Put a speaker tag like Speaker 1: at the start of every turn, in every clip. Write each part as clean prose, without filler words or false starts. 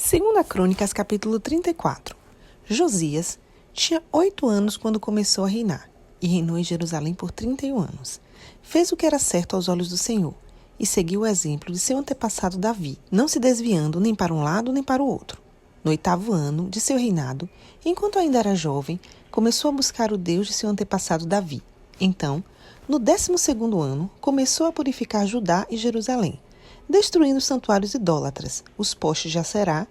Speaker 1: Segunda Crônicas, capítulo 34. Josias tinha 8 anos quando começou a reinar, e reinou em Jerusalém por 31 anos. Fez o que era certo aos olhos do Senhor, e seguiu o exemplo de seu antepassado Davi, não se desviando nem para um lado nem para o outro. No 8º ano de seu reinado, enquanto ainda era jovem, começou a buscar o Deus de seu antepassado Davi. Então, no 12º ano, começou a purificar Judá e Jerusalém, destruindo os santuários idólatras, os postes de Aserá,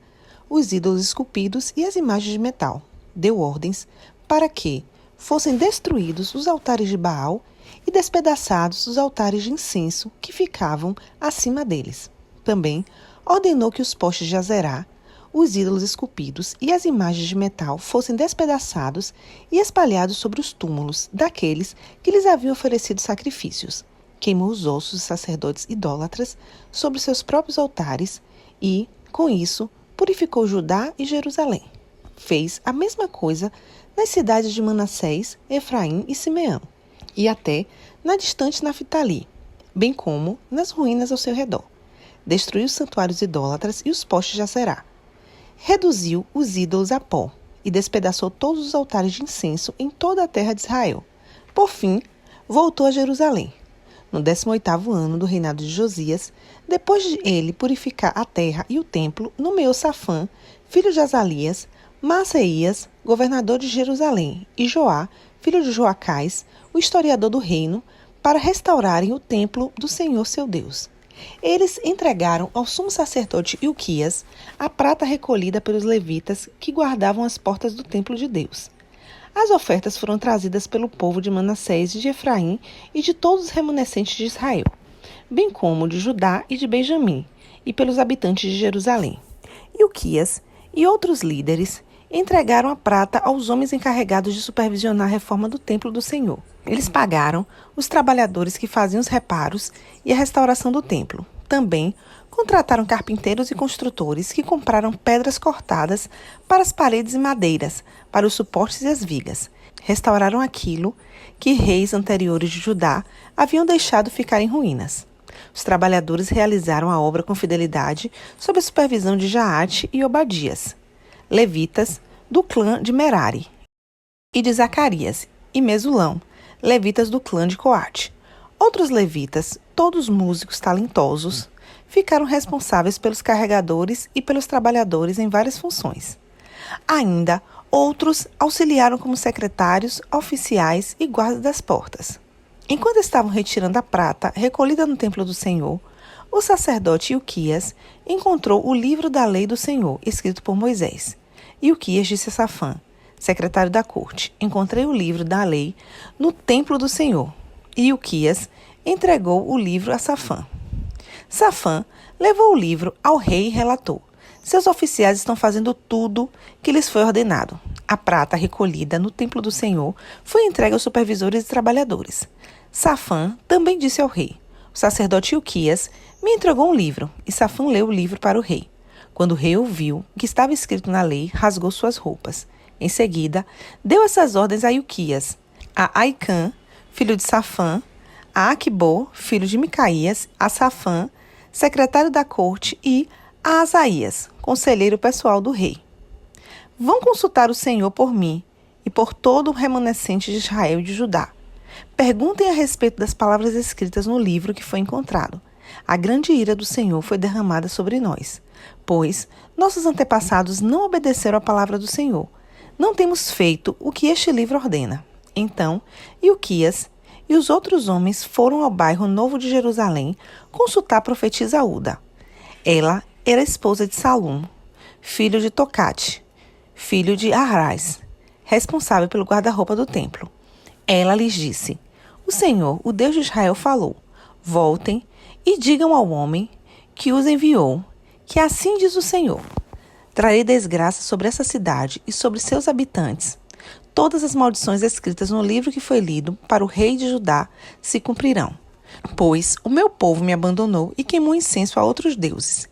Speaker 1: os ídolos esculpidos e as imagens de metal. Deu ordens para que fossem destruídos os altares de Baal e despedaçados os altares de incenso que ficavam acima deles. Também ordenou que os postes de Aserá, os ídolos esculpidos e as imagens de metal fossem despedaçados e espalhados sobre os túmulos daqueles que lhes haviam oferecido sacrifícios. Queimou os ossos dos sacerdotes idólatras sobre seus próprios altares e, com isso, purificou Judá e Jerusalém. Fez a mesma coisa nas cidades de Manassés, Efraim e Simeão, e até na distante Naftali, bem como nas ruínas ao seu redor. Destruiu os santuários idólatras e os postes de Aserá. Reduziu os ídolos a pó e despedaçou todos os altares de incenso em toda a terra de Israel. Por fim, voltou a Jerusalém. No 18º ano do reinado de Josias, depois de ele purificar a terra e o templo, nomeou Safã, filho de Azalias, Maaseías, governador de Jerusalém, e Joá, filho de Joacás, o historiador do reino, para restaurarem o templo do Senhor seu Deus. Eles entregaram ao sumo sacerdote Ilquias a prata recolhida pelos levitas que guardavam as portas do templo de Deus. As ofertas foram trazidas pelo povo de Manassés e de Efraim e de todos os remanescentes de Israel, bem como de Judá e de Benjamim, e pelos habitantes de Jerusalém. Ilquias e outros líderes entregaram a prata aos homens encarregados de supervisionar a reforma do templo do Senhor. Eles pagaram os trabalhadores que faziam os reparos e a restauração do templo. Também contrataram carpinteiros e construtores que compraram pedras cortadas para as paredes e madeiras, para os suportes e as vigas. Restauraram aquilo que reis anteriores de Judá haviam deixado ficar em ruínas. Os trabalhadores realizaram a obra com fidelidade sob a supervisão de Jaate e Obadias, levitas do clã de Merari, e de Zacarias e Mesulão, levitas do clã de Coate. Outros levitas, todos músicos talentosos, ficaram responsáveis pelos carregadores e pelos trabalhadores em várias funções. Ainda outros auxiliaram como secretários, oficiais e guardas das portas. Enquanto estavam retirando a prata recolhida no templo do Senhor, o sacerdote Ilquias encontrou o livro da lei do Senhor, escrito por Moisés. Ilquias disse a Safã, secretário da corte: encontrei o livro da lei no templo do Senhor. E Ilquias entregou o livro a Safã. Safã levou o livro ao rei e relatou: seus oficiais estão fazendo tudo que lhes foi ordenado. A prata recolhida no templo do Senhor foi entregue aos supervisores e trabalhadores. Safã também disse ao rei: o sacerdote Ilquias me entregou um livro, e Safã leu o livro para o rei. Quando o rei ouviu o que estava escrito na lei, rasgou suas roupas. Em seguida, deu essas ordens a Ilquias, a Aicã, filho de Safã, a Aquibor, filho de Micaías, a Safã, secretário da corte, e a Asaías, conselheiro pessoal do rei. Vão consultar o Senhor por mim e por todo o remanescente de Israel e de Judá. Perguntem a respeito das palavras escritas no livro que foi encontrado. A grande ira do Senhor foi derramada sobre nós, pois nossos antepassados não obedeceram à palavra do Senhor. Não temos feito o que este livro ordena. Então, Ilquias e os outros homens foram ao bairro Novo de Jerusalém consultar a profetisa Uda. Ela era esposa de Salum, filho de Tocate, filho de Arás, responsável pelo guarda-roupa do templo. Ela lhes disse: o Senhor, o Deus de Israel, falou: voltem e digam ao homem que os enviou, que assim diz o Senhor: trarei desgraça sobre essa cidade e sobre seus habitantes. Todas as maldições escritas no livro que foi lido para o rei de Judá se cumprirão. Pois o meu povo me abandonou e queimou incenso a outros deuses.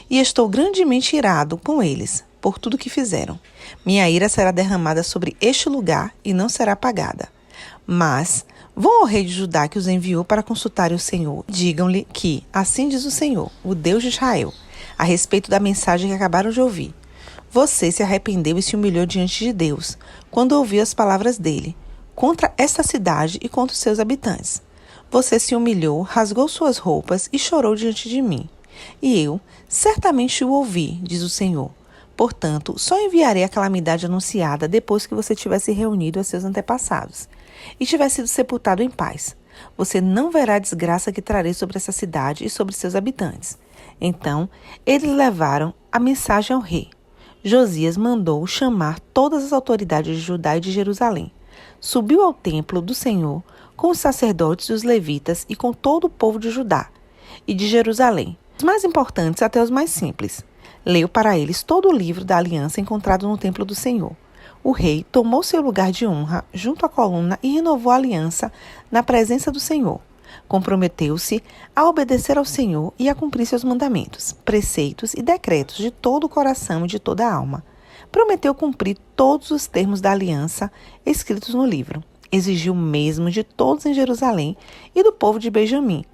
Speaker 1: E estou grandemente irado com eles, por tudo que fizeram. Minha ira será derramada sobre este lugar e não será apagada. Mas vão ao rei de Judá que os enviou para consultarem o Senhor. Digam-lhe que, assim diz o Senhor, o Deus de Israel: a respeito da mensagem que acabaram de ouvir. Você se arrependeu e se humilhou diante de Deus, quando ouviu as palavras dele, contra esta cidade e contra os seus habitantes. Você se humilhou, rasgou suas roupas e chorou diante de mim. E eu certamente o ouvi, diz o Senhor. Portanto, só enviarei a calamidade anunciada depois que você tivesse reunido a seus antepassados e tivesse sido sepultado em paz. Você não verá a desgraça que trarei sobre essa cidade e sobre seus habitantes. Então, eles levaram a mensagem ao rei. Josias mandou chamar todas as autoridades de Judá e de Jerusalém. Subiu ao templo do Senhor com os sacerdotes e os levitas e com todo o povo de Judá e de Jerusalém, os mais importantes até os mais simples. Leu para eles todo o livro da aliança encontrado no templo do Senhor. O rei tomou seu lugar de honra junto à coluna e renovou a aliança na presença do Senhor. Comprometeu-se a obedecer ao Senhor e a cumprir seus mandamentos, preceitos e decretos de todo o coração e de toda a alma. Prometeu cumprir todos os termos da aliança escritos no livro. Exigiu mesmo de todos em Jerusalém e do povo de Benjamim.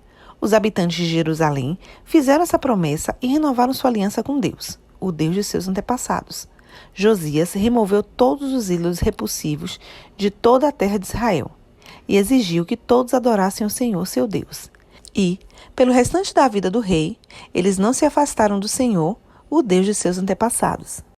Speaker 1: Os habitantes de Jerusalém fizeram essa promessa e renovaram sua aliança com Deus, o Deus de seus antepassados. Josias removeu todos os ídolos repulsivos de toda a terra de Israel e exigiu que todos adorassem o Senhor, seu Deus. E, pelo restante da vida do rei, eles não se afastaram do Senhor, o Deus de seus antepassados.